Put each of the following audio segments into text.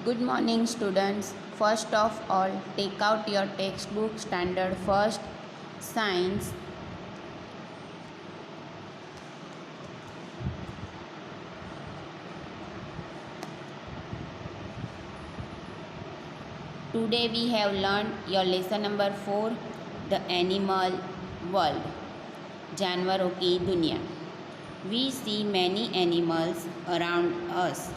Good morning, students. First of all, take out your textbook, Standard First, Science. Today we have learned your lesson number 4, The Animal World. जानवरों की दुनिया. We see many animals around us.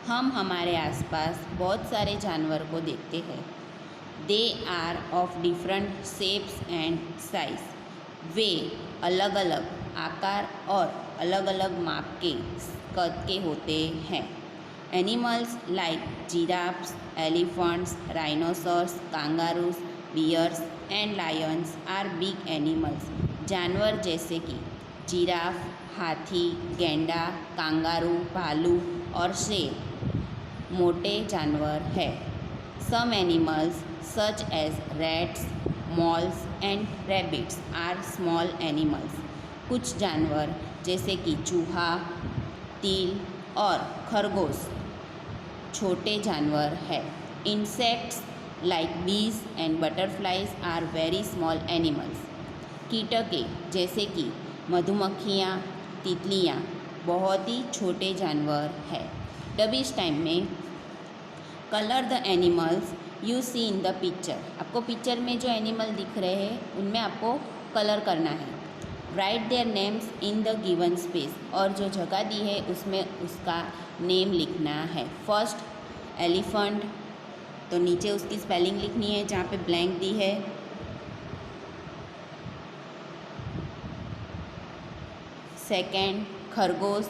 हम हमारे आसपास बहुत सारे जानवर को देखते हैं. They are of different shapes and size. वे अलग अलग आकार और अलग अलग माप के कद के होते हैं. Animals like giraffes, elephants, rhinoceros, kangaroos, bears and lions are big animals. जानवर जैसे कि जिराफ, हाथी, गैंडा, कांगारू, भालू और शेर मोटे जानवर है. Some animals such as rats, moles and rabbits are small animals. कुछ जानवर जैसे कि चूहा, तिल और खरगोश छोटे जानवर है. Insects like bees and butterflies are very small animals. कीटके जैसे कि मधुमक्खियाँ, तितलियाँ बहुत ही छोटे जानवर है. अब इस टाइम में colour the animals you see in the picture. आपको पिक्चर में जो एनिमल दिख रहे हैं उनमें आपको कलर करना है. Right their names in the given space. और जो जगह दी है उसमें उसका नेम लिखना है. फर्स्ट एलिफेंट, तो नीचे उसकी स्पेलिंग लिखनी है जहाँ पे ब्लैंक दी है. सेकेंड खरगोश,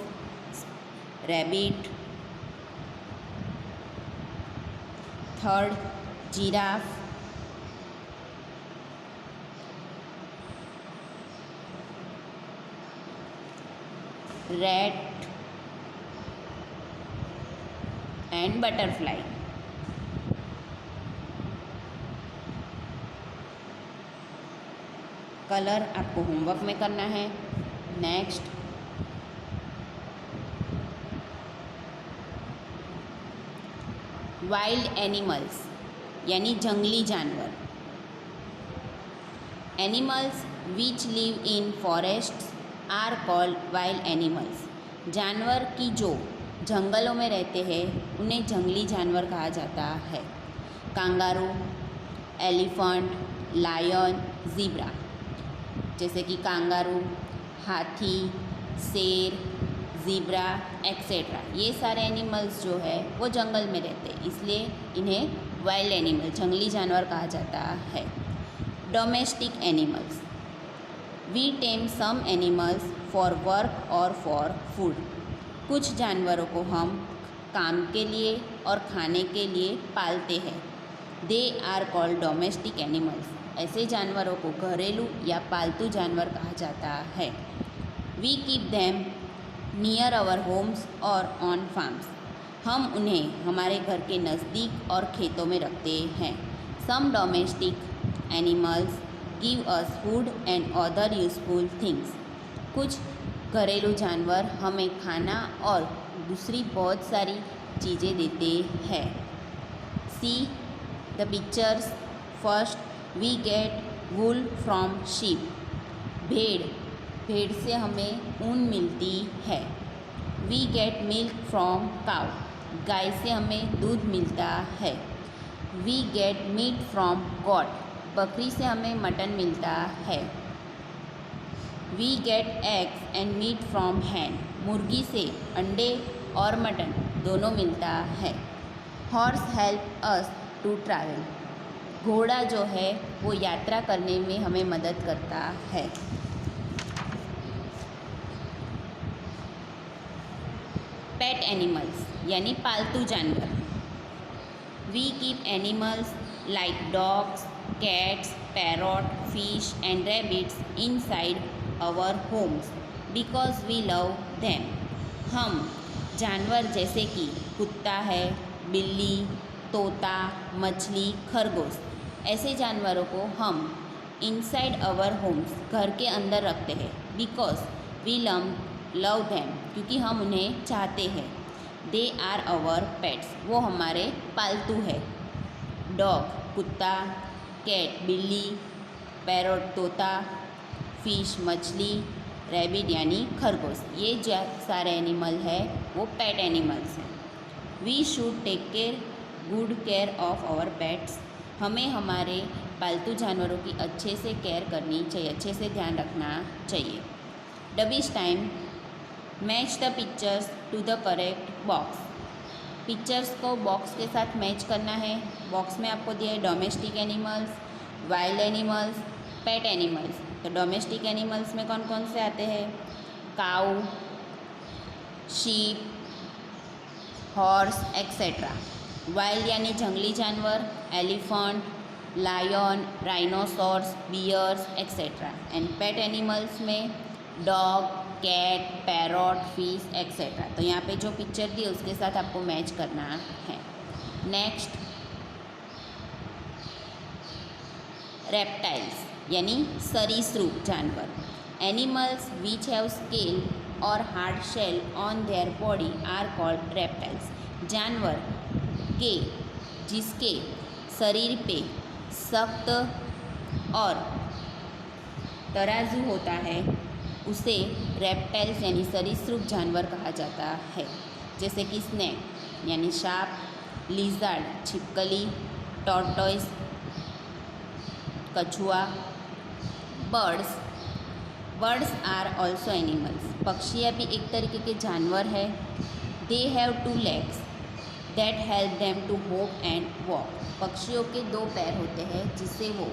rabbit. Third giraffe. Rat and butterfly. Colour आपको होमवर्क में करना है. नेक्स्ट वाइल्ड एनिमल्स यानी जंगली जानवर. Animals which live in forests are called wild animals. जानवर की जो जंगलों में रहते हैं उन्हें जंगली जानवर कहा जाता है. Kangaroo, elephant, lion, zebra. जैसे कि कांगारू, हाथी, शेर, ज़ीब्रा एक्सेट्रा. ये सारे एनिमल्स जो है वो जंगल में रहते हैं, इसलिए इन्हें वाइल्ड एनिमल जंगली जानवर कहा जाता है. Domestic animals. We tame some animals for work और फॉर फूड. कुछ जानवरों को हम काम के लिए और खाने के लिए पालते हैं. They are called domestic animals. ऐसे जानवरों को घरेलू या पालतू जानवर कहा जाता है. We keep them near our homes और ऑन फार्म्स. हम उन्हें हमारे घर के नज़दीक और खेतों में रखते हैं. Some domestic animals give us food and other useful things. कुछ घरेलू जानवर हमें खाना और दूसरी बहुत सारी चीज़ें देते हैं. See the pictures. First we get wool from sheep. भेड़ से हमें ऊन मिलती है. We get milk from cow. गाय से हमें दूध मिलता है. We get meat from goat. बकरी से हमें मटन मिलता है. We get eggs and meat from hen. मुर्गी से अंडे और मटन दोनों मिलता है. Horse help us to travel. घोड़ा जो है वो यात्रा करने में हमें मदद करता है. पेट एनिमल्स यानी पालतू जानवर. We keep animals like dogs, cats, parrot, fish and rabbits inside our homes because we love them. हम जानवर जैसे कि कुत्ता है, बिल्ली, तोता, मछली, खरगोश, ऐसे जानवरों को हम इनसाइड आवर होम्स घर के अंदर रखते हैं. बिकॉज वी लव देम क्योंकि हम उन्हें चाहते हैं. दे आर अवर पेट्स, वो हमारे पालतू है। डॉग कुत्ता, कैट बिल्ली, पैरट तोता, फिश मछली, रैबिट यानी खरगोश, ये जो सारे एनिमल है वो पेट एनिमल्स हैं। We should take good care of our pets, हमें हमारे पालतू जानवरों की अच्छे से केयर करनी चाहिए, अच्छे से ध्यान रखना चाहिए। डबिश time, match the pictures to the correct box, pictures को बॉक्स के साथ मैच करना है। बॉक्स में आपको दिया है domestic animals, wild animals, pet animals. तो डोमेस्टिक एनिमल्स में कौन कौन से आते हैं? Cow, sheep, horse etcetera. वाइल्ड यानी जंगली जानवर, elephant, lion, rhinoceros, bears etcetera. And pet animals में dog, cat, parrot, fish etcetera. तो यहाँ पे जो पिक्चर दी उसके साथ आपको मैच करना है। नेक्स्ट, रेप्टाइल्स यानी सरीसृप जानवर। एनिमल्स विच हैव स्केल और hard shell on their body are called reptiles, जानवर के जिसके शरीर पे सख्त और तराजू होता है उसे रेप्टाइल्स यानी सरीसृप जानवर कहा जाता है। जैसे कि स्नेक यानी सांप, लिजर्ड छिपकली, टॉर्टोइस कछुआ। बर्ड्स आर ऑल्सो एनिमल्स, पक्षियाँ भी एक तरीके के जानवर है। They have 2 legs that help them to hop and walk, पक्षियों के 2 पैर होते हैं जिससे वो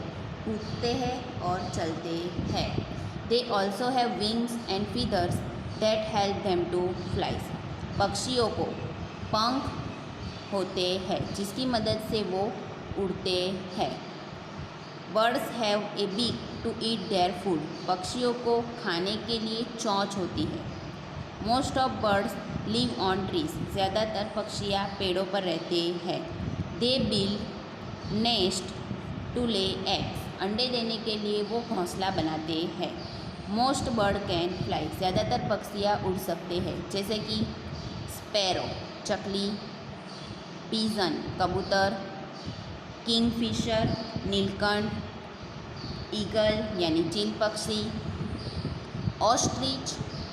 कूदते हैं और चलते हैं। They also have wings and feathers that help them to flies, पक्षियों को पंख होते हैं जिसकी मदद से वो उड़ते हैं। Birds have a beak to eat their food, पक्षियों को खाने के लिए चोंच होती है। Most of birds live on trees, ज़्यादातर पक्षियाँ पेड़ों पर रहते हैं। They build nest to lay eggs, अंडे देने के लिए वो घोंसला बनाते हैं। मोस्ट बर्ड कैन फ्लाई, ज़्यादातर पक्षियाँ उड़ सकते हैं जैसे कि स्पैरो चकली, पिजन कबूतर, किंगफिशर नीलकंठ, ईगल यानी चील पक्षी, ostrich,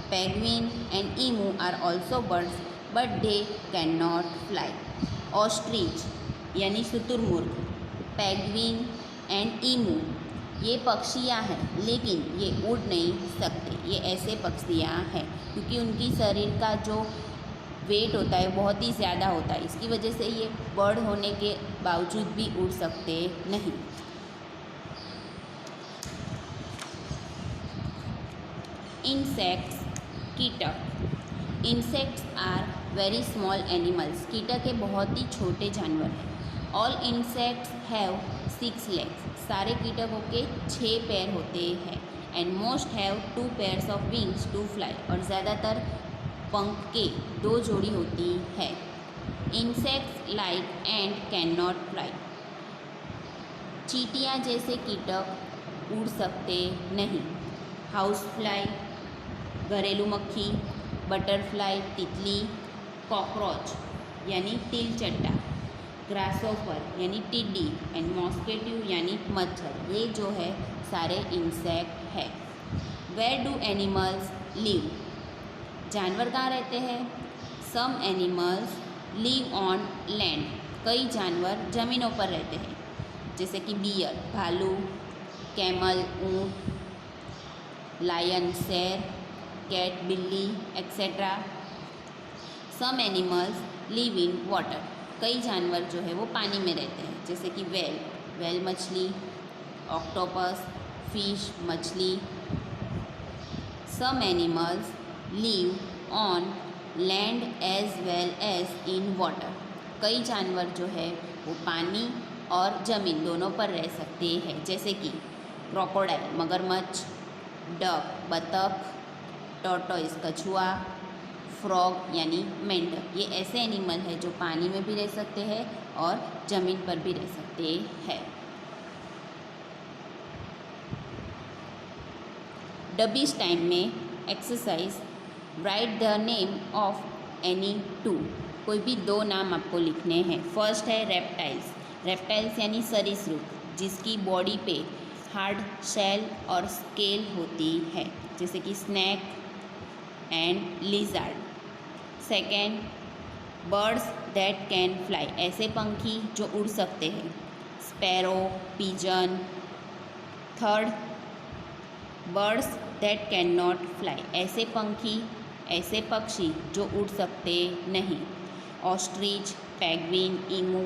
penguin and emu are also birds but they can not fly. Ostrich यानी शुतुरमुर्ग, पेंगुइन एंड ईमू ये पक्षियाँ हैं लेकिन ये उड़ नहीं सकते, ये ऐसे पक्षियाँ हैं क्योंकि उनकी शरीर का जो वेट होता है बहुत ही ज़्यादा होता है, इसकी वजह से ये बर्ड होने के बावजूद भी उड़ सकते नहीं। इंसेक्ट्स, कीटक। Insects are very small animals, कीटक के बहुत ही छोटे जानवर हैं। ऑल इंसेक्ट्स हैव 6 legs, सारे कीटकों के 6 पैर होते हैं। And most have 2 pairs of wings to fly, और ज़्यादातर पंख के 2 जोड़ी होती है। Insects like and can not fly, चींटियाँ जैसे कीटक उड़ सकते नहीं। हाउस फ्लाई घरेलू मक्खी, बटरफ्लाई तितली, कॉकरोच यानी तिलचट्टा, ग्रासोफर यानी टिड्डी एंड मॉस्किटो यानी मच्छर, ये जो है सारे इंसेक्ट है। वेयर डू एनिमल्स लिव, जानवर कहाँ रहते हैं? Some animals live on land, कई जानवर ज़मीनों पर रहते हैं जैसे कि बियर भालू, कैमल ऊँट, लायन शेर, कैट बिल्ली etcetera. Some animals live in water, कई जानवर जो है वो पानी में रहते हैं जैसे कि वेल मछली, ऑक्टोपस, फिश मछली। Some animals live on land as well as in water, कई जानवर जो है वो पानी और ज़मीन दोनों पर रह सकते हैं जैसे कि क्रोकोडाइल मगरमच्छ, डक बतख, टॉर्टोइस कछुआ, फ्रॉग यानी मेंढक, ये ऐसे एनिमल है जो पानी में भी रह सकते हैं और ज़मीन पर भी रह सकते हैं। डबीज टाइम में exercise, right the name of any 2, कोई भी दो नाम आपको लिखने हैं। फर्स्ट है रेप्टाइल्स। रेप्टाइल्स यानी सरीसृप, जिसकी बॉडी पे हार्ड शेल और स्केल होती है, जैसे कि snake and lizard. Second, birds that can fly, ऐसे पंखी जो उड़ सकते हैं, sparrow, pigeon. Third, birds that can not fly, ऐसे पंखी, ऐसे पक्षी जो उड़ सकते नहीं, ostrich, penguin, emu.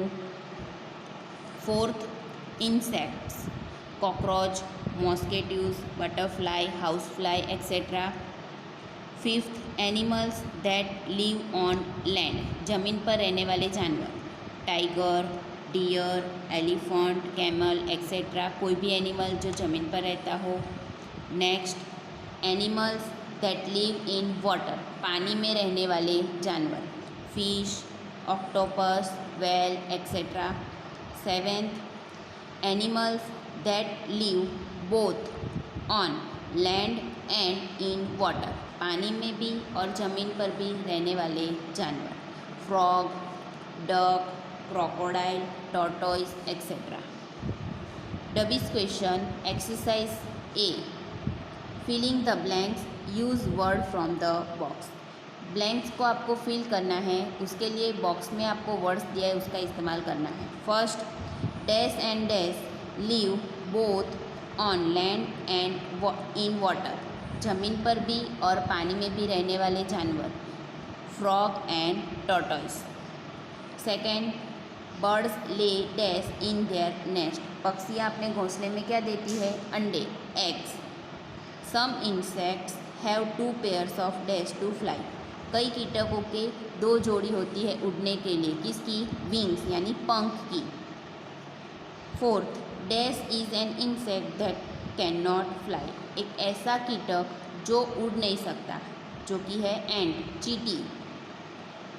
Fourth, insects, cockroach, mosquitoes, butterfly, house fly etcetera. Fifth, animals that live on land, ज़मीन पर रहने वाले जानवर, tiger, deer, elephant, camel etcetera, कोई भी एनिमल जो ज़मीन पर रहता हो। Next, animals that live in water, पानी में रहने वाले जानवर, fish, octopus, whale etcetera. Seventh, animals that live both on land and in water, पानी में भी और ज़मीन पर भी रहने वाले जानवर, frog, duck, crocodile, tortoise etcetera. डबीज question, exercise A, filling the blanks, use word from the box. Blanks को आपको फिल करना है, उसके लिए बॉक्स में आपको वर्ड्स दिया है, उसका इस्तेमाल करना है। First, dash and dash live both on land and in water, ज़मीन पर भी और पानी में भी रहने वाले जानवर, frog and tortoise. Second, birds lay dash in their nest, पक्षियाँ अपने घोंसले में क्या देती है, अंडे, eggs. Some insects have two pairs of dash to fly, कई कीटकों के दो जोड़ी होती है उड़ने के लिए, किसकी, विंग्स यानी पंख की। Fourth, dash is an insect that can not fly, एक ऐसा कीटक जो उड़ नहीं सकता, जो कि है एंट, चींटी।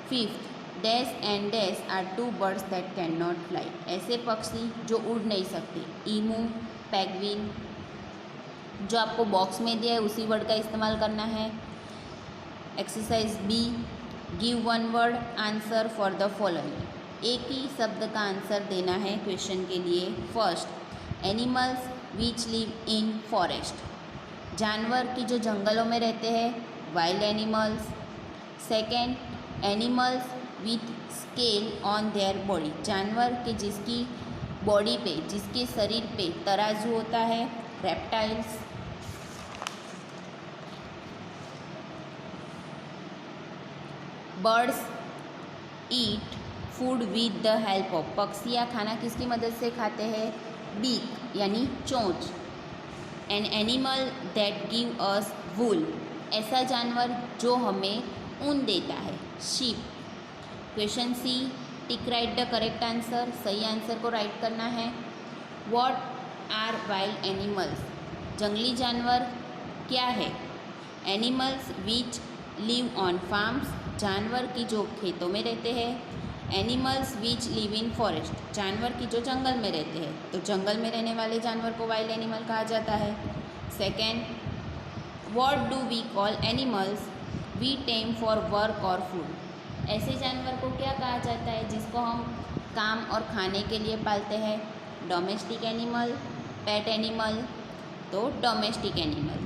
Fifth, dash and dash are two birds that can not fly, ऐसे पक्षी जो उड़ नहीं सकते, ईमू, पेंगुइन। जो आपको बॉक्स में दिया है उसी वर्ड का इस्तेमाल करना है। Exercise B, give one word answer for the following, एक ही शब्द का आंसर देना है क्वेश्चन के लिए। First, animals which live in forest, जानवर की जो जंगलों में रहते हैं, wild animals. Second, animals with scale on their body, जानवर के जिसकी बॉडी पे, जिसके शरीर पे तराजू होता है, reptiles. Birds eat food with the help of, पक्षियाँ खाना किसकी मदद से खाते हैं, बीक यानी चोंच। An animal that give us wool, ऐसा जानवर जो हमें ऊन देता है, sheep. Question C, tick right the correct answer, सही आंसर को राइट करना है। व्हाट आर वाइल्ड एनिमल्स, जंगली जानवर क्या है, animals which live on farms, जानवर की जो खेतों में रहते हैं, animals which live in forest, जानवर की जो जंगल में रहते हैं, तो जंगल में रहने वाले जानवर को वाइल्ड एनिमल कहा जाता है। Second, what do we call animals we tame for work और फूड, ऐसे जानवर को क्या कहा जाता है जिसको हम काम और खाने के लिए पालते हैं, डोमेस्टिक एनिमल, पेट एनिमल, तो डोमेस्टिक एनिमल,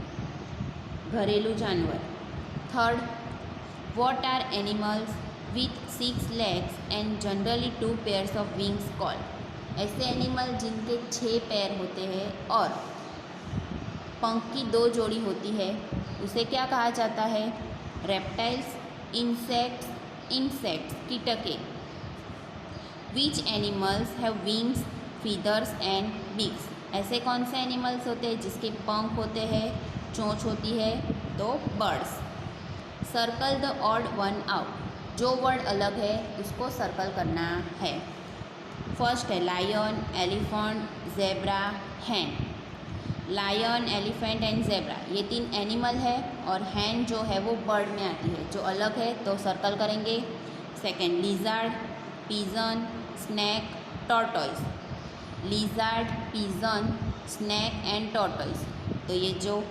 घरेलू जानवर। Third, what are animals with 6 legs and generally 2 pairs of wings called, ऐसे एनिमल जिनके 6 पैर होते हैं और पंख की 2 जोड़ी होती है, उसे क्या कहा जाता है, रेप्टाइल्स, इंसेक्ट्स कीटके। Which animals have wings, feathers and beaks, ऐसे कौन से एनिमल्स होते हैं जिसके पंख होते हैं, चोंच होती है, तो birds. Circle the odd one out, जो वर्ड अलग है उसको सर्कल करना है। फर्स्ट है lion, elephant, zebra, hen. Lion, elephant and zebra ये 3 एनिमल है और हैन जो है वो बर्ड में आती है, जो अलग है तो सर्कल करेंगे। Second, lizard, pigeon, snake, tortoise. Lizard, pigeon, snake and tortoise, तो ये जो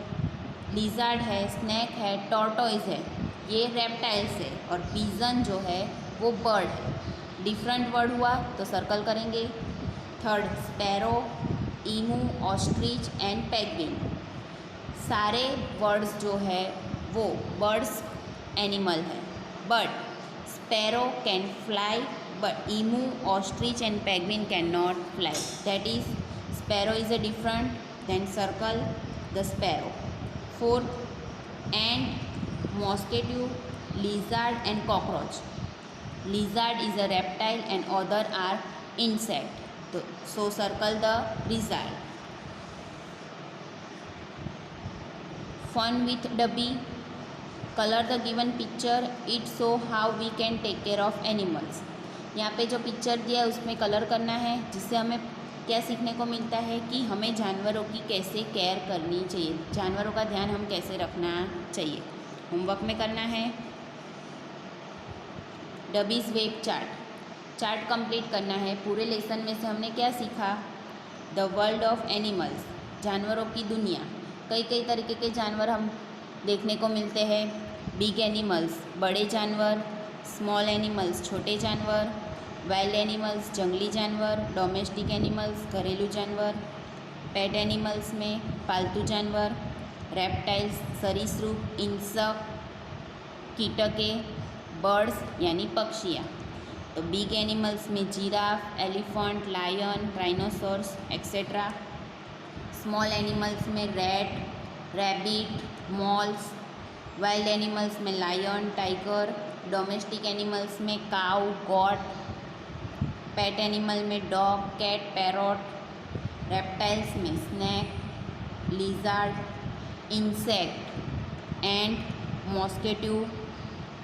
लिजार्ड है, स्नैक है, टॉर्टोइस है, ये रेप्टाइल्स है, और पिजन जो है वो बर्ड है। डिफरेंट वर्ड हुआ तो सर्कल करेंगे। Third, sparrow, emu, ostrich and penguin. सारे वर्ड्स जो है वो बर्ड्स एनिमल है, but sparrow can fly but emu, ostrich and penguin cannot fly. That is, sparrow is a different, then circle the sparrow. Fourth, ant, mosquito, lizard and cockroach. Lizard is a reptile and other are insect. So circle the lizard. Fun with W. Color the given picture. It show how we can take care of animals. यहाँ पे जो picture दिया है उसमें colour करना है, जिससे हमें क्या सीखने को मिलता है कि हमें जानवरों की कैसे केयर करनी चाहिए, जानवरों का ध्यान हम कैसे रखना चाहिए। होमवर्क में करना है डबीज़ वेब चार्ट कंप्लीट करना है। पूरे लेसन में से हमने क्या सीखा? द वर्ल्ड ऑफ एनिमल्स, जानवरों की दुनिया। कई तरीके के जानवर हम देखने को मिलते हैं। बिग एनिमल्स, बड़े जानवर, स्मॉल एनिमल्स, छोटे जानवर, वाइल्ड एनिमल्स, जंगली जानवर, डोमेस्टिक एनिमल्स, घरेलू जानवर, पेट एनिमल्स में पालतू जानवर, रेप्टाइल्स, सरीसृप, इंसेक्ट, कीटके, बर्ड्स यानी पक्षियाँ। तो बिग एनिमल्स में giraffe, elephant, lion, rhinoceros etcetera. Small animals में rat, rabbit, moles. Wild animals में लायन, टाइगर। डोमेस्टिक एनिमल्स में काऊ, गॉट। पेट एनिमल में डॉग, कैट, पैरॉट। रेप्टाइल्स में snake, lizard, insect and mosquito.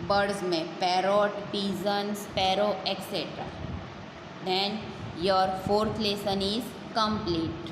Birds में parrot, pigeon, sparrow etcetera. Then your fourth lesson is complete.